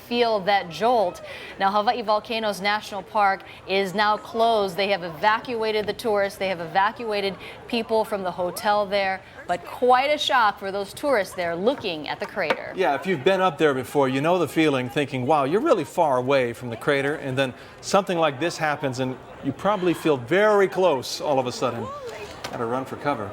feel that jolt. Now, Hawaii Volcanoes National Park is now closed. They have evacuated the tourists. They have evacuated people from the hotel there. But quite a shock for those tourists there looking at the crater. Yeah, if you've been up there before, you know the feeling, thinking, wow, you're really far away from the crater, and then something like this happens and you probably feel very close all of a sudden. Gotta run for cover.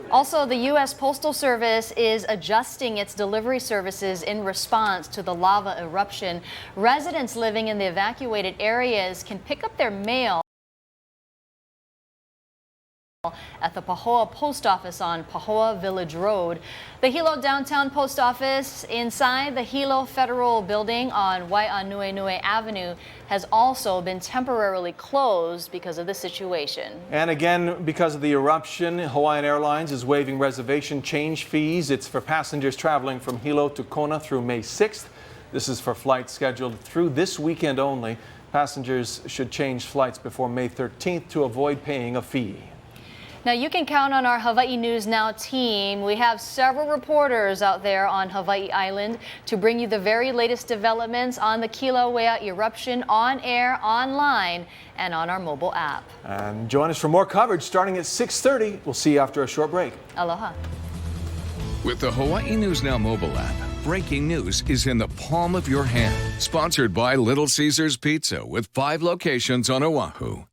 Also, the U.S. Postal Service is adjusting its delivery services in response to the lava eruption. Residents living in the evacuated areas can pick up their mail at the Pahoa Post Office on Pahoa Village Road. The Hilo Downtown Post Office inside the Hilo Federal Building on Waianuenue Avenue has also been temporarily closed because of the situation. And again, because of the eruption, Hawaiian Airlines is waiving reservation change fees. It's for passengers traveling from Hilo to Kona through May 6th. This is for flights scheduled through this weekend only. Passengers should change flights before May 13th to avoid paying a fee. Now, you can count on our Hawaii News Now team. We have several reporters out there on Hawaii Island to bring you the very latest developments on the Kilauea eruption on air, online, and on our mobile app. And join us for more coverage starting at 6:30. We'll see you after a short break. Aloha. With the Hawaii News Now mobile app, breaking news is in the palm of your hand. Sponsored by Little Caesars Pizza with 5 locations on Oahu.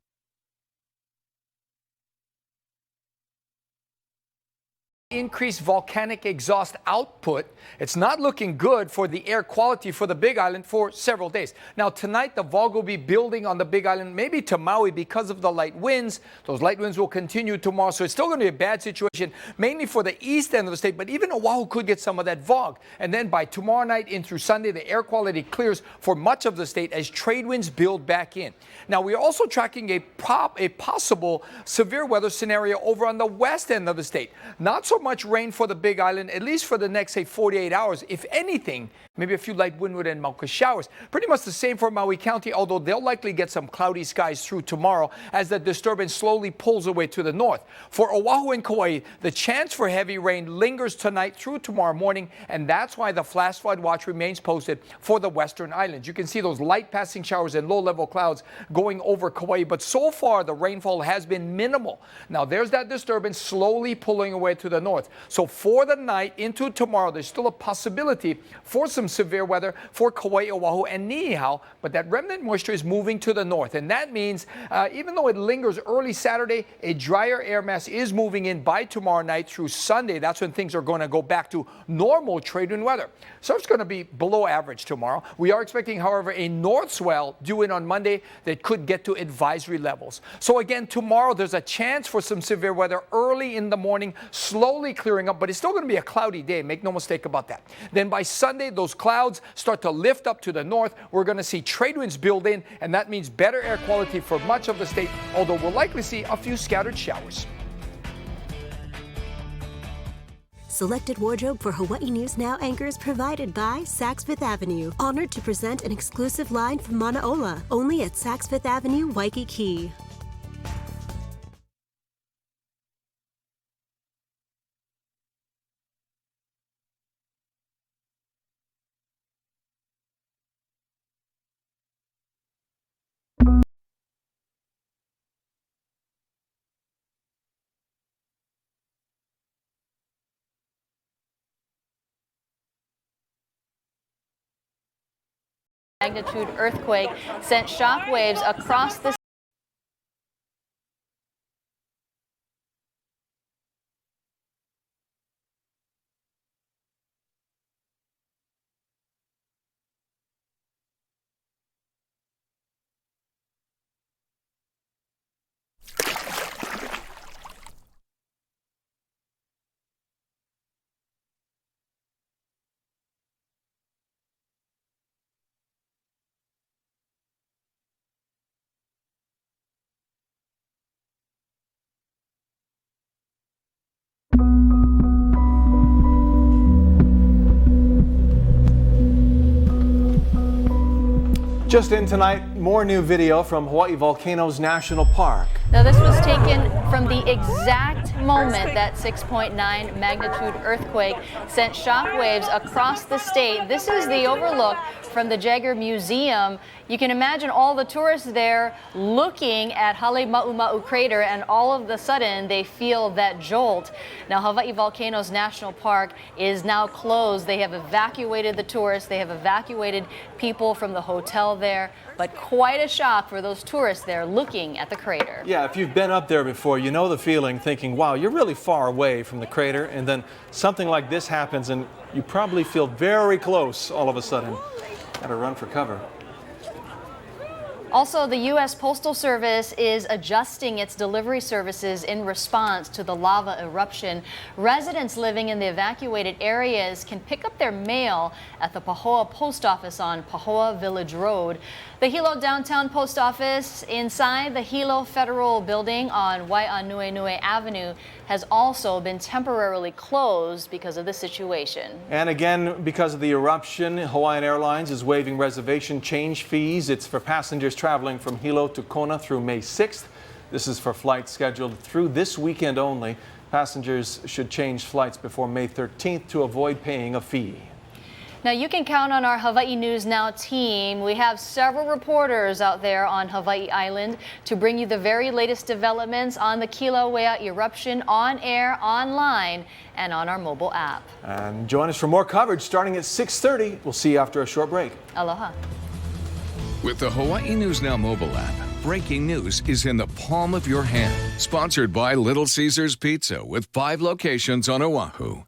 Increased volcanic exhaust output. It's not looking good for the air quality for the Big Island for several days. Now tonight the fog will be building on the Big Island, maybe to Maui because of the light winds. Those light winds will continue tomorrow, so it's still going to be a bad situation, mainly for the east end of the state, but even Oahu could get some of that fog. And then by tomorrow night in through Sunday, the air quality clears for much of the state as trade winds build back in. Now we are also tracking a possible severe weather scenario over on the west end of the state. Not so much rain for the Big Island, at least for the next, say, 48 hours. If anything, maybe a few light windward and Mauka showers. Pretty much the same for Maui County, although they'll likely get some cloudy skies through tomorrow as the disturbance slowly pulls away to the north. For Oahu and Kauai, the chance for heavy rain lingers tonight through tomorrow morning, and that's why the flash flood watch remains posted for the western islands. You can see those light passing showers and low-level clouds going over Kauai, but so far the rainfall has been minimal. Now there's that disturbance slowly pulling away to the north. So for the night into tomorrow, there's still a possibility for some severe weather for Kauai, Oahu, and Niihau, but that remnant moisture is moving to the north, and that means even though it lingers early Saturday, a drier air mass is moving in by tomorrow night through Sunday. That's when things are going to go back to normal trade wind weather. So it's going to be below average tomorrow. We are expecting, however, a north swell due in on Monday that could get to advisory levels. So again, tomorrow there's a chance for some severe weather early in the morning, slowly clearing up, but it's still going to be a cloudy day. Make no mistake about that. Then by Sunday, those clouds start to lift up to the north. We're going to see trade winds build in, and that means better air quality for much of the state, although we'll likely see a few scattered showers. Selected wardrobe for Hawaii News Now anchors provided by Saks Fifth Avenue. Honored to present an exclusive line from Manaola, only at Saks Fifth Avenue, Waikiki. Magnitude earthquake sent shockwaves across the Just in tonight, more new video from Hawaii Volcanoes National Park. Now, this was taken from the exact moment that 6.9 magnitude earthquake sent shockwaves across the state. This is the overlook from the Jagger Museum. You can imagine all the tourists there looking at Halemaumau crater, and all of a sudden they feel that jolt. Now, Hawaii Volcanoes National Park is now closed. They have evacuated the tourists. They have evacuated people from the hotel there, but quite a shock for those tourists there looking at the crater. Yeah, if you've been up there before, you know the feeling, thinking, wow, you're really far away from the crater, and then something like this happens and you probably feel very close all of a sudden. Gotta run for cover. Also, the U.S. Postal Service is adjusting its delivery services in response to the lava eruption. Residents living in the evacuated areas can pick up their mail at the Pahoa Post Office on Pahoa Village Road. The Hilo Downtown Post Office inside the Hilo Federal Building on Wai'anuenue Avenue has also been temporarily closed because of the situation. And again, because of the eruption, Hawaiian Airlines is waiving reservation change fees. It's for passengers traveling from Hilo to Kona through May 6th. This is for flights scheduled through this weekend only. Passengers should change flights before May 13th to avoid paying a fee. Now, you can count on our Hawaii News Now team. We have several reporters out there on Hawaii Island to bring you the very latest developments on the Kilauea eruption on air, online, and on our mobile app. And join us for more coverage starting at 6:30. We'll see you after a short break. Aloha. With the Hawaii News Now mobile app, breaking news is in the palm of your hand. Sponsored by Little Caesars Pizza with 5 locations on Oahu.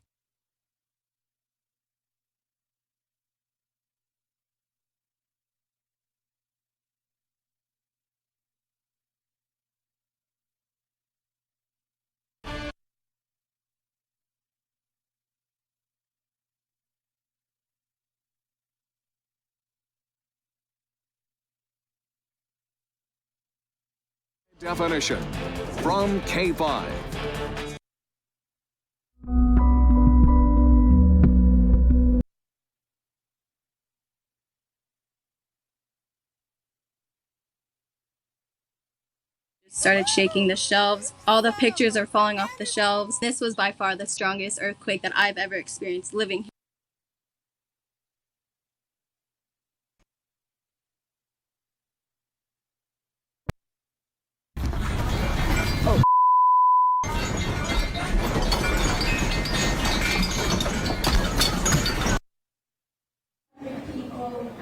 Definition from K5. Started shaking the shelves. All the pictures are falling off the shelves. This was by far the strongest earthquake that I've ever experienced living here.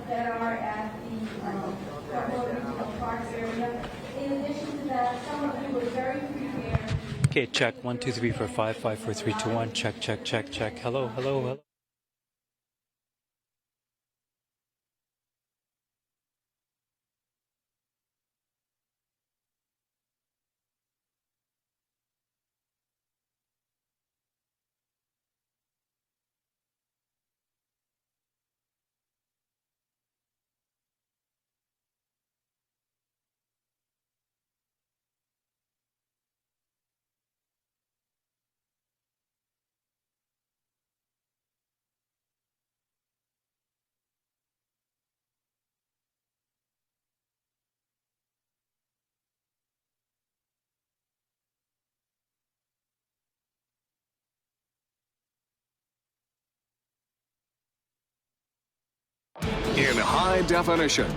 That are at the Regional Parks area. In addition to that, some of you were very prepared. Okay, check 1 2 3 4 5 5 4 3 2 1. Check, check, check, check. Hello, hello, hello. In high definition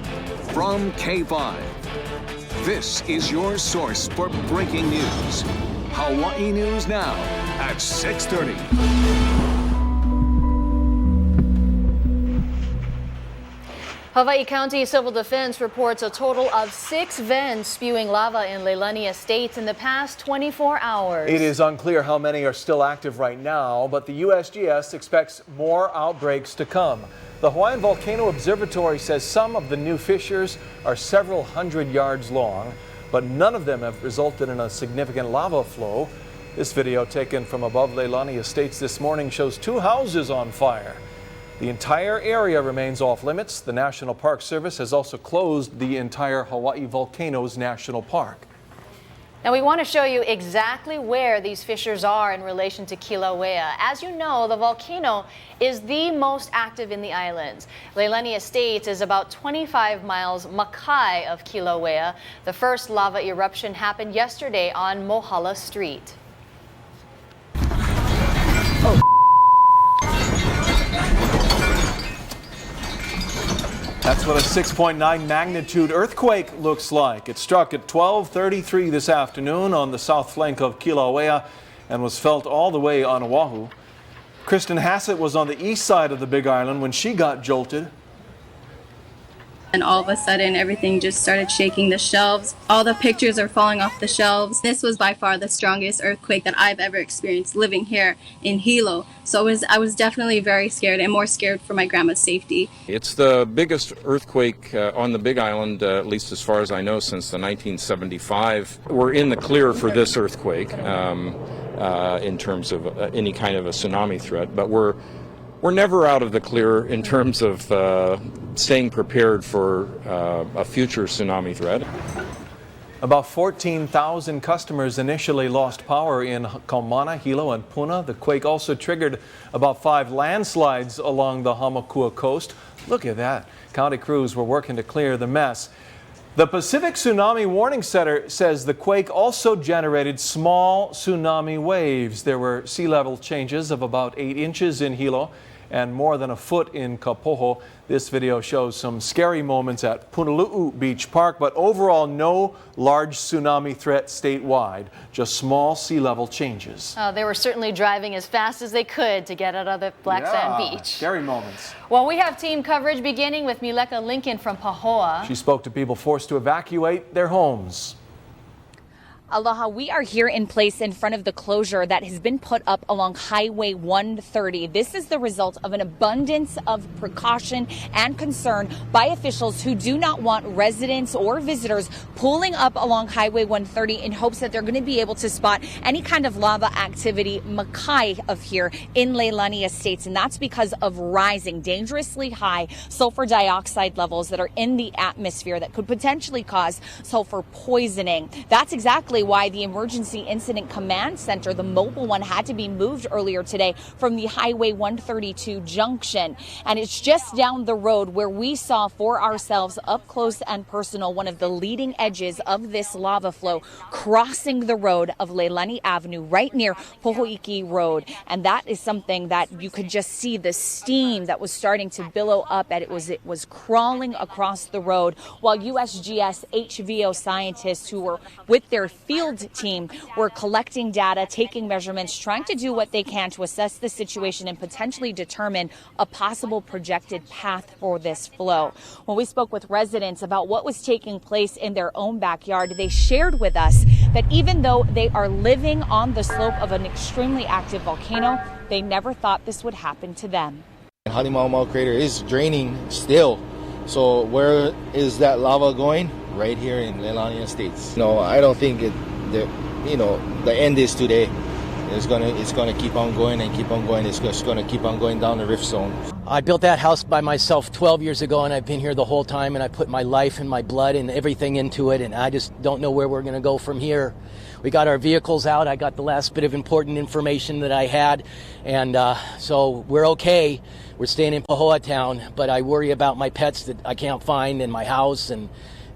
from K5. This is your source for breaking news. Hawaii News Now at 6:30. Hawaii County Civil Defense reports a total of 6 vents spewing lava in Leilani Estates in the past 24 hours. It is unclear how many are still active right now, but the USGS expects more outbreaks to come. The Hawaiian Volcano Observatory says some of the new fissures are several hundred yards long, but none of them have resulted in a significant lava flow. This video taken from above Leilani Estates this morning shows 2 houses on fire. The entire area remains off limits. The National Park Service has also closed the entire Hawaii Volcanoes National Park. Now we want to show you exactly where these fissures are in relation to Kilauea. As you know, the volcano is the most active in the islands. Leilani Estates is about 25 miles makai of Kilauea. The first lava eruption happened yesterday on Mohala Street. That's what a 6.9 magnitude earthquake looks like. It struck at 12:33 this afternoon on the south flank of Kilauea and was felt all the way on Oahu. Kristen Hassett was on the east side of the Big Island when she got jolted. And all of a sudden, everything just started shaking. The shelves, all the pictures are falling off the shelves. This was by far the strongest earthquake that I've ever experienced living here in Hilo. So I was definitely very scared, and more scared for my grandma's safety. It's the biggest earthquake on the Big Island, at least as far as I know, since the 1975. We're in the clear for this earthquake in terms of any kind of a tsunami threat, but we're never out of the clear in terms of staying prepared for a future tsunami threat. About 14,000 customers initially lost power in Kaumana, Hilo, and Puna. The quake also triggered about 5 landslides along the Hamakua coast. Look at that. County crews were working to clear the mess. The Pacific Tsunami Warning Center says the quake also generated small tsunami waves. There were sea level changes of about 8 inches in Hilo and more than a foot in Kapoho. This video shows some scary moments at Punalu'u Beach Park, but overall no large tsunami threat statewide, just small sea level changes. They were certainly driving as fast as they could to get out of the Black Sand Beach. Scary moments. Well, we have team coverage beginning with Mileka Lincoln from Pahoa. She spoke to people forced to evacuate their homes. Aloha, we are here in place in front of the closure that has been put up along Highway 130. This is the result of an abundance of precaution and concern by officials who do not want residents or visitors pulling up along Highway 130 in hopes that they're going to be able to spot any kind of lava activity makai of here in Leilani Estates. And that's because of rising dangerously high sulfur dioxide levels that are in the atmosphere that could potentially cause sulfur poisoning. That's exactly why the Emergency Incident Command Center, the mobile one, had to be moved earlier today from the Highway 132 junction. And it's just down the road where we saw for ourselves up close and personal one of the leading edges of this lava flow crossing the road of Leilani Avenue right near Pohoiki Road. And that is something that you could just see the steam that was starting to billow up, and it was crawling across the road, while USGS HVO scientists who were with their field team were collecting data, taking measurements, trying to do what they can to assess the situation and potentially determine a possible projected path for this flow. When we spoke with residents about what was taking place in their own backyard, they shared with us that even though they are living on the slope of an extremely active volcano, they never thought this would happen to them. Halemaumau crater is draining still. So where is that lava going? Right here in Leilani Estates. No, I don't think the end is today. It's gonna keep on going and keep on going. It's just gonna keep on going down the rift zone. I built that house by myself 12 years ago, and I've been here the whole time, and I put my life and my blood and everything into it, and I just don't know where we're gonna go from here. We got our vehicles out. I got the last bit of important information that I had, and so we're okay. We're staying in Pahoa town, but I worry about my pets that I can't find in my house and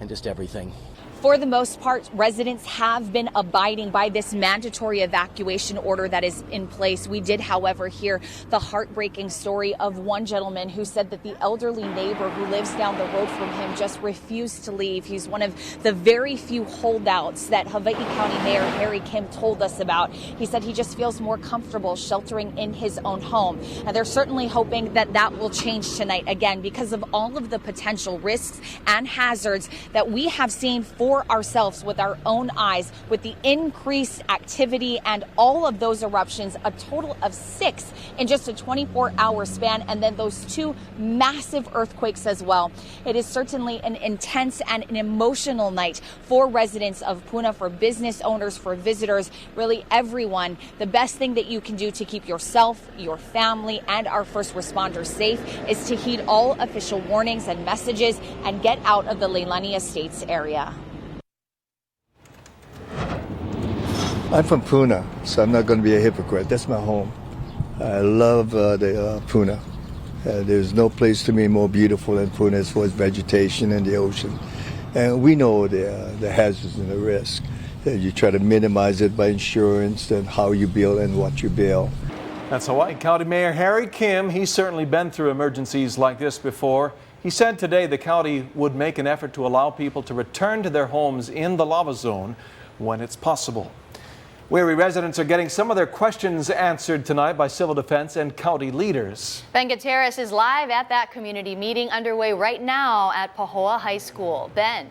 just everything. For the most part, residents have been abiding by this mandatory evacuation order that is in place. We did, however, hear the heartbreaking story of one gentleman who said that the elderly neighbor who lives down the road from him just refused to leave. He's one of the very few holdouts that Hawaii County Mayor Harry Kim told us about. He said he just feels more comfortable sheltering in his own home. And they're certainly hoping that that will change tonight, again, because of all of the potential risks and hazards that we have seen for ourselves with our own eyes, with the increased activity and all of those eruptions, a total of 6 in just a 24-hour span, and then those 2 massive earthquakes as well. It is certainly an intense and an emotional night for residents of Puna, for business owners, for visitors, really everyone. The best thing that you can do to keep yourself, your family, and our first responders safe is to heed all official warnings and messages and get out of the Leilani Estates area. I'm from Puna, so I'm not going to be a hypocrite. That's my home. I love the Puna. There's no place to me more beautiful than Puna as far as vegetation and the ocean. And we know the hazards and the risk. You try to minimize it by insurance and how you build and what you build. That's Hawaii County Mayor Harry Kim. He's certainly been through emergencies like this before. He said today the county would make an effort to allow people to return to their homes in the lava zone when it's possible. Weary residents are getting some of their questions answered tonight by civil defense and county leaders. Ben Gutierrez is live at that community meeting underway right now at Pahoa High School. Ben.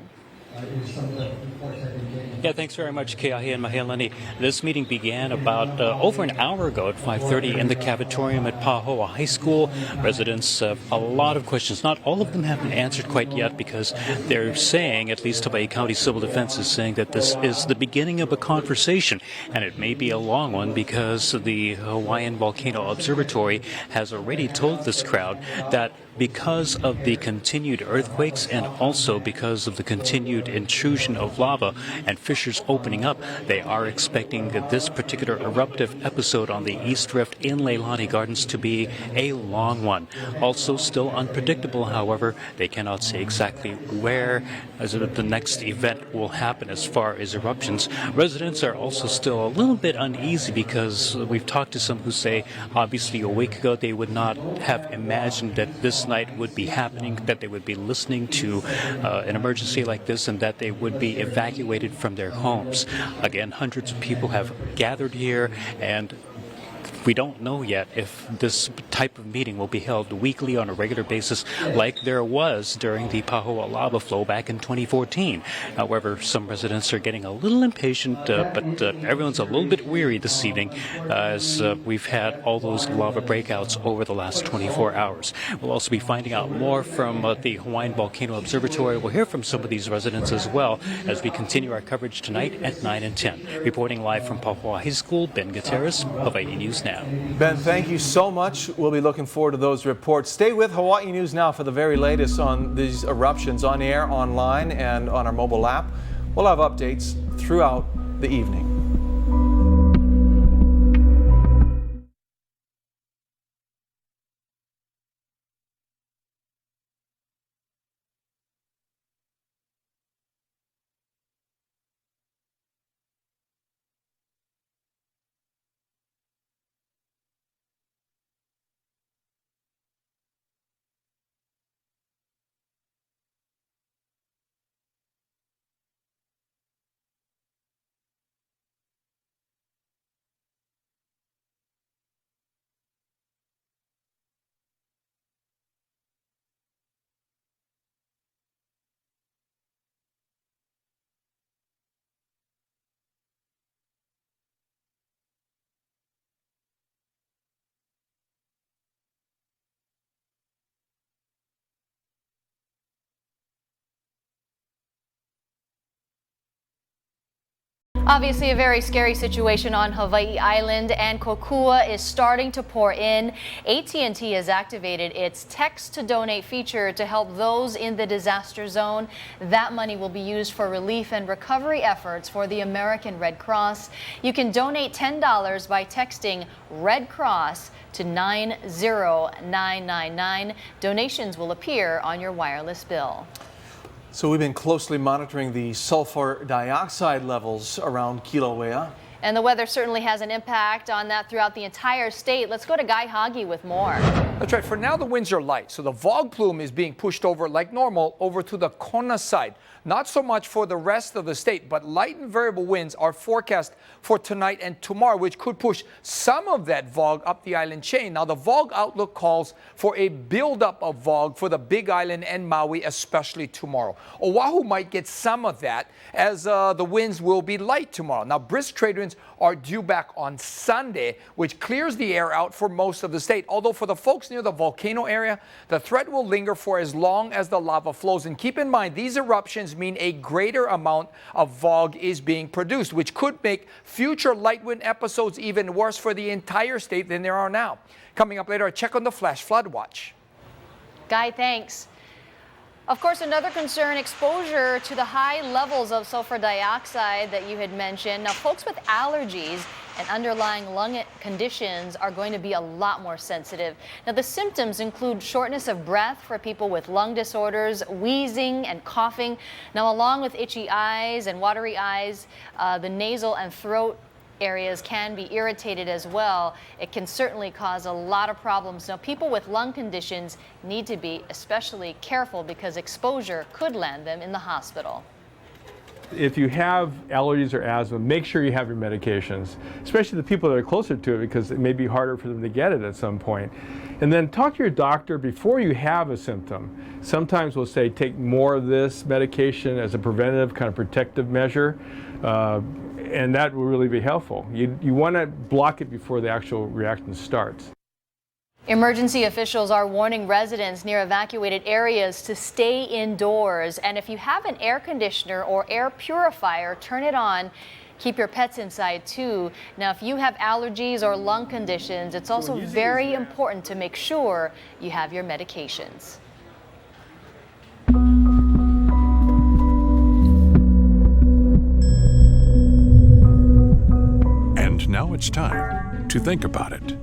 Yeah, thanks very much, Keahi and Mahealani. This meeting began about over an hour ago at 5:30 in the cafetorium at Pahoa High School. Residents have a lot of questions. Not all of them have been answered quite yet because they're saying, at least Hawaii County Civil Defense is saying, that this is the beginning of a conversation, and it may be a long one because the Hawaiian Volcano Observatory has already told this crowd that because of the continued earthquakes and also because of the continued intrusion of lava and fissures opening up, they are expecting this particular eruptive episode on the East Rift in Leilani Gardens to be a long one. Also still unpredictable, however, they cannot say exactly where the next event will happen as far as eruptions. Residents are also still a little bit uneasy because we've talked to some who say obviously a week ago they would not have imagined that this night would be happening, that they would be listening to an emergency like this, and that they would be evacuated from their homes. Again, hundreds of people have gathered here, and we don't know yet if this type of meeting will be held weekly on a regular basis like there was during the Pahoa lava flow back in 2014. However, some residents are getting a little impatient, but everyone's a little bit weary this evening as we've had all those lava breakouts over the last 24 hours. We'll also be finding out more from the Hawaiian Volcano Observatory. We'll hear from some of these residents as well as we continue our coverage tonight at 9 and 10. Reporting live from Pahoa High School, Ben Gutierrez, Hawaii News Now. Ben, thank you so much. We'll be looking forward to those reports. Stay with Hawaii News Now for the very latest on these eruptions on air, online, and on our mobile app. We'll have updates throughout the evening. Obviously a very scary situation on Hawaii Island, and kokua is starting to pour in. AT&T has activated its text to donate feature to help those in the disaster zone. That money will be used for relief and recovery efforts for the American Red Cross. You can donate $10 by texting Red Cross to 90999. Donations will appear on your wireless bill. So we've been closely monitoring the sulfur dioxide levels around Kilauea. And the weather certainly has an impact on that throughout the entire state. Let's go to Guy Hoggy with more. That's right. For now, the winds are light, so the fog plume is being pushed over like normal over to the Kona side. Not so much for the rest of the state, but light and variable winds are forecast for tonight and tomorrow, which could push some of that fog up the island chain. Now, the fog outlook calls for a buildup of fog for the Big Island and Maui, especially tomorrow. Oahu might get some of that as the winds will be light tomorrow. Now, brisk trade winds are due back on Sunday, which clears the air out for most of the state. Although for the folks near the volcano area, the threat will linger for as long as the lava flows. And keep in mind, these eruptions mean a greater amount of fog is being produced, which could make future light wind episodes even worse for the entire state than there are now. Coming up later, a check on the flash flood watch. Guy, thanks. Of course, another concern, exposure to the high levels of sulfur dioxide that you had mentioned. Now, folks with allergies and underlying lung conditions are going to be a lot more sensitive. Now, the symptoms include shortness of breath for people with lung disorders, wheezing and coughing. Now, along with itchy eyes and watery eyes, the nasal and throat areas can be irritated as well. It can certainly cause a lot of problems. Now, people with lung conditions need to be especially careful because exposure could land them in the hospital. If you have allergies or asthma, make sure you have your medications, especially the people that are closer to it, because it may be harder for them to get it at some point. And then talk to your doctor before you have a symptom. Sometimes we'll say take more of this medication as a preventative kind of protective measure, and that will really be helpful. You want to block it before the actual reaction starts. Emergency officials are warning residents near evacuated areas to stay indoors. And if you have an air conditioner or air purifier, turn it on. Keep your pets inside too. Now, if you have allergies or lung conditions, it's also very important to make sure you have your medications. And now it's time to think about it.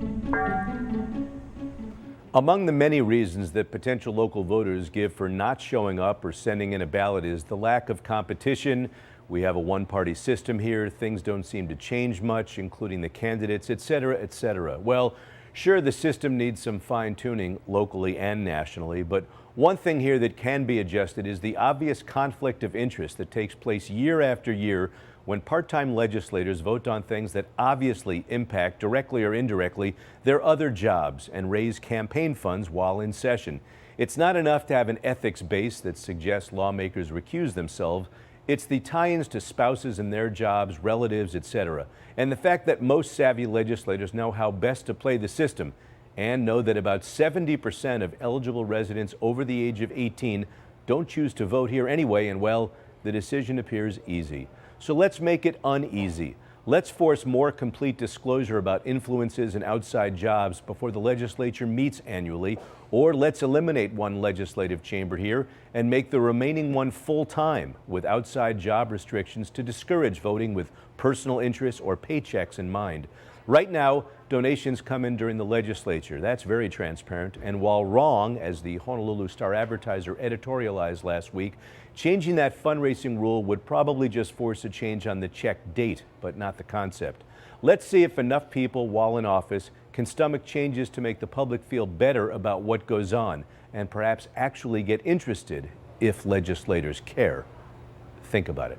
Among the many reasons that potential local voters give for not showing up or sending in a ballot is the lack of competition. We have a one-party system here. Things don't seem to change much, including the candidates, et cetera, et cetera. Well, sure, the system needs some fine-tuning locally and nationally, but one thing here that can be adjusted is the obvious conflict of interest that takes place year after year when part-time legislators vote on things that obviously impact, directly or indirectly, their other jobs and raise campaign funds while in session. It's not enough to have an ethics base that suggests lawmakers recuse themselves. It's the tie-ins to spouses and their jobs, relatives, etc. And the fact that most savvy legislators know how best to play the system and know that about 70% of eligible residents over the age of 18 don't choose to vote here anyway, and well, the decision appears easy. So let's make it uneasy. Let's force more complete disclosure about influences and outside jobs before the legislature meets annually, or let's eliminate one legislative chamber here and make the remaining one full-time with outside job restrictions to discourage voting with personal interests or paychecks in mind. Right now, donations come in during the legislature. That's very transparent. And while wrong, as the Honolulu Star-Advertiser editorialized last week, changing that fundraising rule would probably just force a change on the check date, but not the concept. Let's see if enough people, while in office, can stomach changes to make the public feel better about what goes on and perhaps actually get interested if legislators care. Think about it.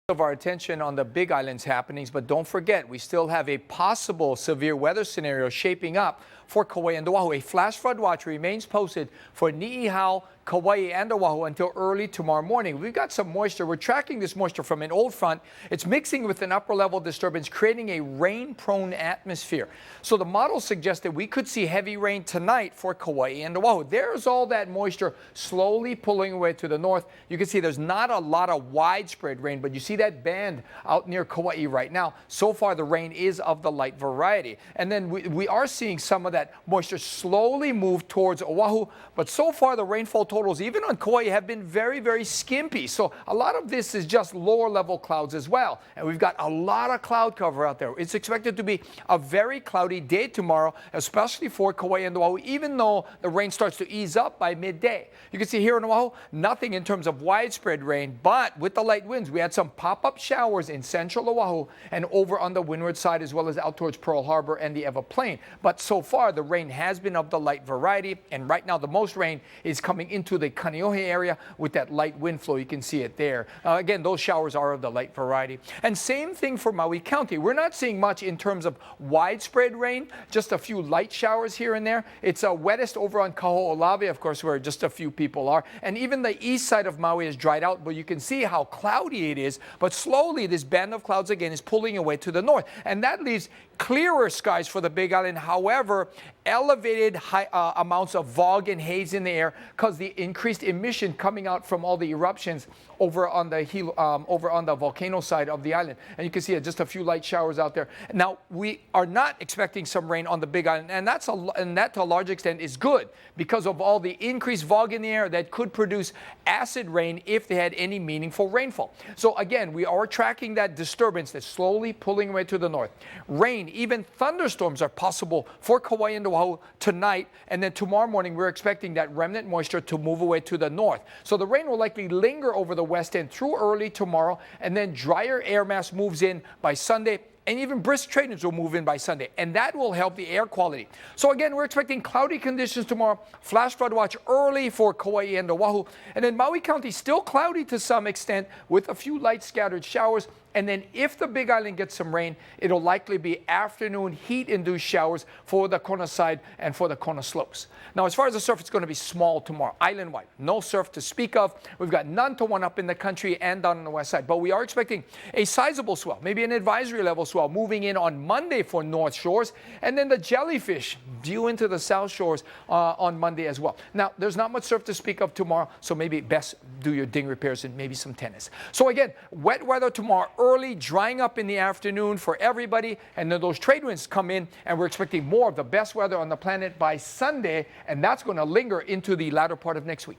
Of our attention on the Big Island's happenings, but don't forget, we still have a possible severe weather scenario shaping up for Kauai and Oahu. A flash flood watch remains posted for Niihau, Kauai, and Oahu until early tomorrow morning. We've got some moisture. We're tracking this moisture from an old front. It's mixing with an upper level disturbance, creating a rain-prone atmosphere. So the model suggests that we could see heavy rain tonight for Kauai and Oahu. There's all that moisture slowly pulling away to the north. You can see there's not a lot of widespread rain, but you see that band out near Kauai right now. So far, the rain is of the light variety. And then we are seeing some of that moisture slowly move towards Oahu, but so far the rainfall totals, even on Kauai, have been very, very skimpy. So a lot of this is just lower level clouds as well. And we've got a lot of cloud cover out there. It's expected to be a very cloudy day tomorrow, especially for Kauai and Oahu, even though the rain starts to ease up by midday. You can see here in Oahu, nothing in terms of widespread rain, but with the light winds, we had some pop-up showers in central Oahu and over on the windward side, as well as out towards Pearl Harbor and the Ewa Plain. But so far, far, the rain has been of the light variety, and right now the most rain is coming into the Kaneohe area with that light wind flow. You can see it there. Again, those showers are of the light variety. And same thing for Maui County. We're not seeing much in terms of widespread rain, just a few light showers here and there. It's wettest over on Kaho'olawe, of course, where just a few people are. And even the east side of Maui is dried out, but you can see how cloudy it is. But slowly, this band of clouds again is pulling away to the north. And that leaves clearer skies for the Big Island. However, elevated high amounts of fog and haze in the air because the increased emission coming out from all the eruptions over on the volcano side of the island. And you can see just a few light showers out there. Now, we are not expecting some rain on the Big Island, and that to a large extent is good because of all the increased fog in the air that could produce acid rain if they had any meaningful rainfall. So again, we are tracking that disturbance that's slowly pulling away to the north. Rain, even thunderstorms are possible for Kauai and Oahu tonight, and then tomorrow morning we're expecting that remnant moisture to move away to the north. So the rain will likely linger over the west end through early tomorrow, and then drier air mass moves in by Sunday, and even brisk trade winds will move in by Sunday, and that will help the air quality. So again, we're expecting cloudy conditions tomorrow, flash flood watch early for Kauai and Oahu, and then Maui County still cloudy to some extent with a few light scattered showers. And then if the Big Island gets some rain, it'll likely be afternoon heat-induced showers for the Kona side and for the Kona slopes. Now, as far as the surf, it's going to be small tomorrow, island-wide. No surf to speak of. We've got none to one up in the country and down on the west side. But we are expecting a sizable swell, maybe an advisory level swell, moving in on Monday for north shores. And then the jellyfish due into the south shores on Monday as well. Now, there's not much surf to speak of tomorrow, so maybe best do your ding repairs and maybe some tennis. So again, wet weather tomorrow, early, drying up in the afternoon for everybody, and then those trade winds come in, and we're expecting more of the best weather on the planet by Sunday, and that's going to linger into the latter part of next week.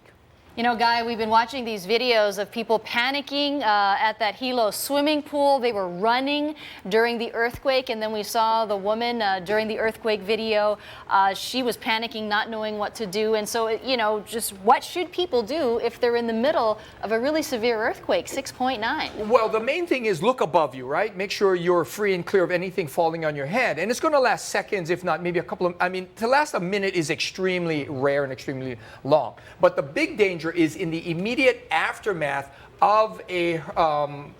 You know, Guy, we've been watching these videos of people panicking at that Hilo swimming pool. They were running during the earthquake, and then we saw the woman during the earthquake video. She was panicking, not knowing what to do. And so, you know, just what should people do if they're in the middle of a really severe earthquake, 6.9? Well, the main thing is look above you, right? Make sure you're free and clear of anything falling on your head. And it's going to last seconds, if not maybe a couple of, I mean, to last a minute is extremely rare and extremely long. But the big danger is in the immediate aftermath of a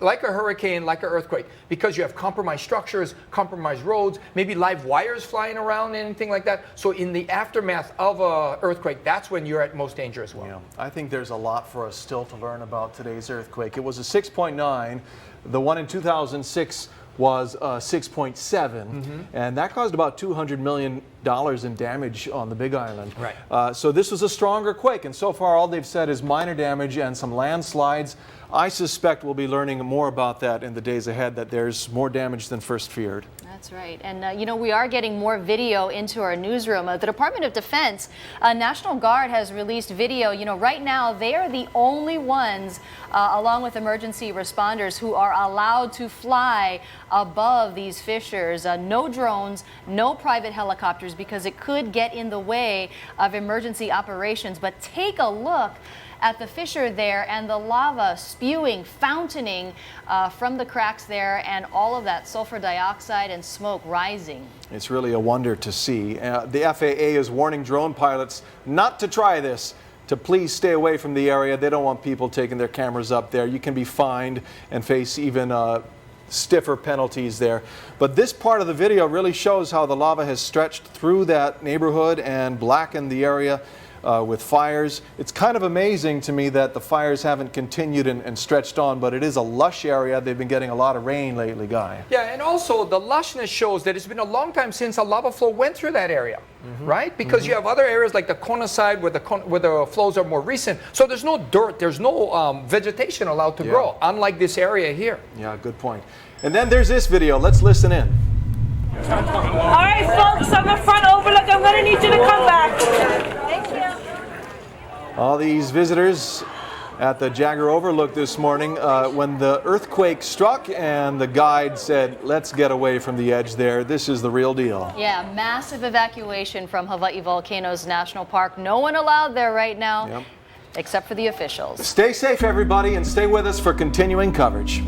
like a hurricane, like an earthquake, because you have compromised structures, compromised roads, maybe live wires flying around, anything like that. So in the aftermath of an earthquake, that's when you're at most danger as well. Yeah, I think there's a lot for us still to learn about today's earthquake. It was a 6.9. The one in 2006 was 6.7, and that caused about $200 million in damage on the Big Island. Right. So this was a stronger quake, and so far all they've said is minor damage and some landslides. I suspect we'll be learning more about that in the days ahead, that there's more damage than first feared. That's right. And, you know, we are getting more video into our newsroom. The Department of Defense, National Guard has released video. You know, right now they are the only ones, along with emergency responders, who are allowed to fly above these fissures. No drones, no private helicopters, because it could get in the way of emergency operations. But take a look at the fissure there and the lava spewing, fountaining from the cracks there, and all of that sulfur dioxide and smoke rising. It's really a wonder to see. The FAA is warning drone pilots not to try this, to please stay away from the area. They don't want people taking their cameras up there. You can be fined and face even stiffer penalties there. But this part of the video really shows how the lava has stretched through that neighborhood and blackened the area with fires. It's kind of amazing to me that the fires haven't continued and stretched on, but it is a lush area. They've been getting a lot of rain lately, Guy. Yeah, and also the lushness shows that it's been a long time since a lava flow went through that area, right? Because you have other areas like the Kona side where the flows are more recent. So there's no dirt, there's no vegetation allowed to grow, unlike this area here. Yeah, good point. And then there's this video. Let's listen in. All right, folks, on the front overlook, I'm going to need you to come back. Thank you. All these visitors at the Jagger Overlook this morning when the earthquake struck and the guide said, let's get away from the edge there. This is the real deal. Yeah, massive evacuation from Hawaii Volcanoes National Park. No one allowed there right now, except for the officials. Stay safe, everybody, and stay with us for continuing coverage.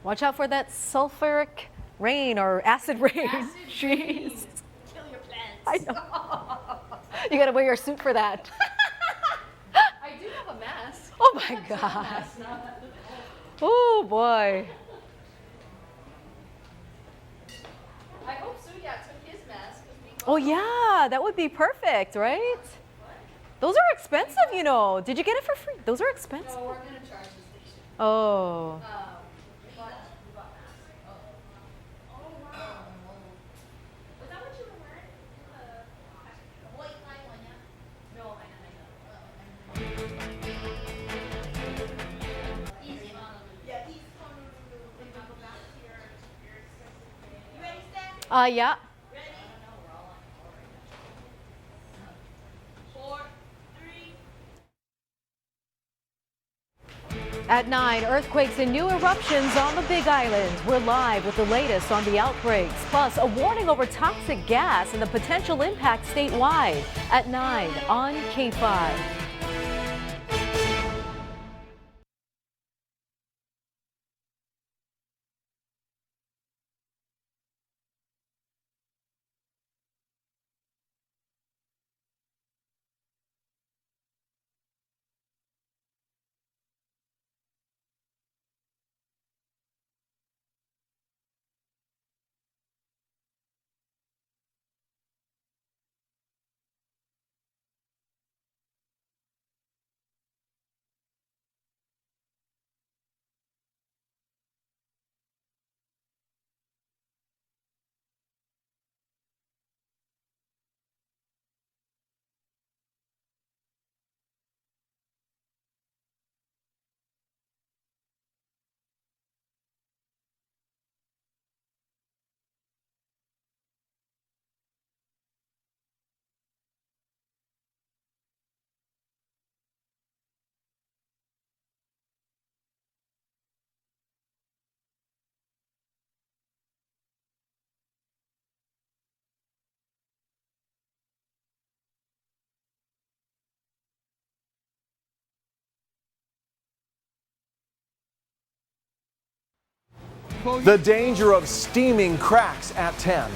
Watch out for that sulfuric rain or acid rain. Jeez. Kill your plants. I know. You gotta wear your suit for that. I do have a mask. Oh my God. Oh boy. I hope Suya took his mask. Oh yeah, that would be perfect, right? Those are expensive, you know. Did you get it for free? Those are expensive. No, we're gonna charge the station. Oh. We bought masks. Oh wow. Was that what you were wearing? White line one, yeah? No, I know. Easy. Yeah, easy. You ready, Steph? Yeah. At 9, earthquakes and new eruptions on the Big Island. We're live with the latest on the outbreaks, plus a warning over toxic gas and the potential impact statewide. At 9 on K5. The danger of steaming cracks at 10.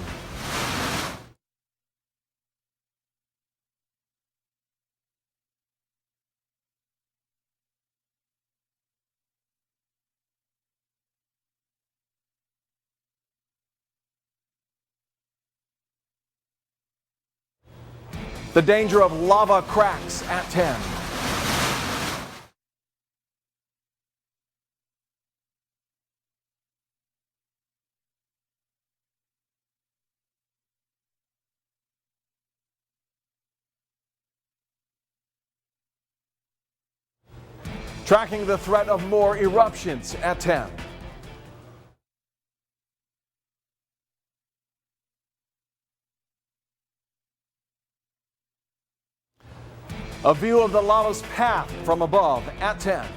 The danger of lava cracks at 10. Tracking the threat of more eruptions at 10. A view of the lava's path from above at 10.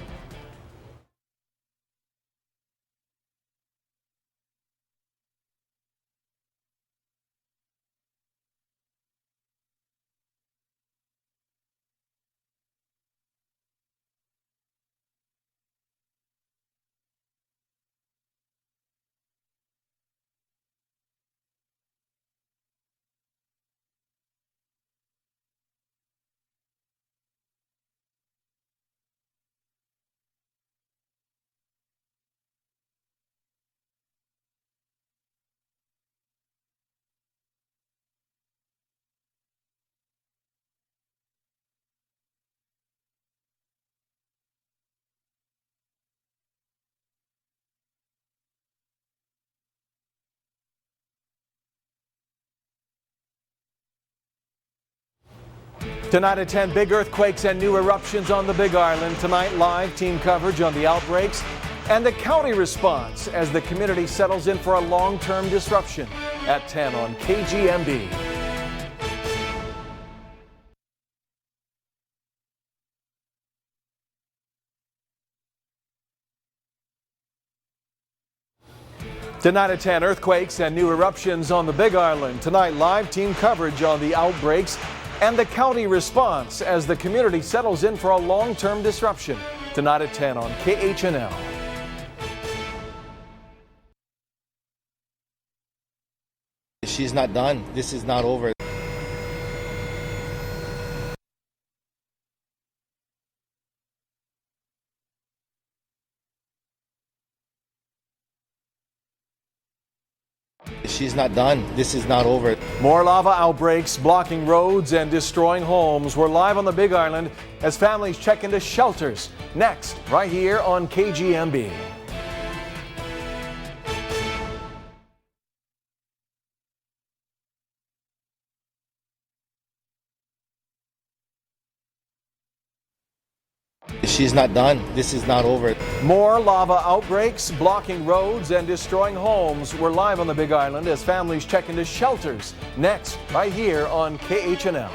Tonight at 10, big earthquakes and new eruptions on the Big Island. Tonight, live team coverage on the outbreaks and the county response as the community settles in for a long-term disruption at 10 on KGMB. Tonight at 10, earthquakes and new eruptions on the Big Island. Tonight, live team coverage on the outbreaks and the county response as the community settles in for a long-term disruption. Tonight at 10 on KHNL. She's not done. This is not over. She's not done. This is not over. More lava outbreaks blocking roads and destroying homes. We're live on the Big Island as families check into shelters. Next, right here on KGMB. She's not done. This is not over. More lava outbreaks blocking roads and destroying homes. We're live on the Big Island as families check into shelters. Next, right here on KHNL.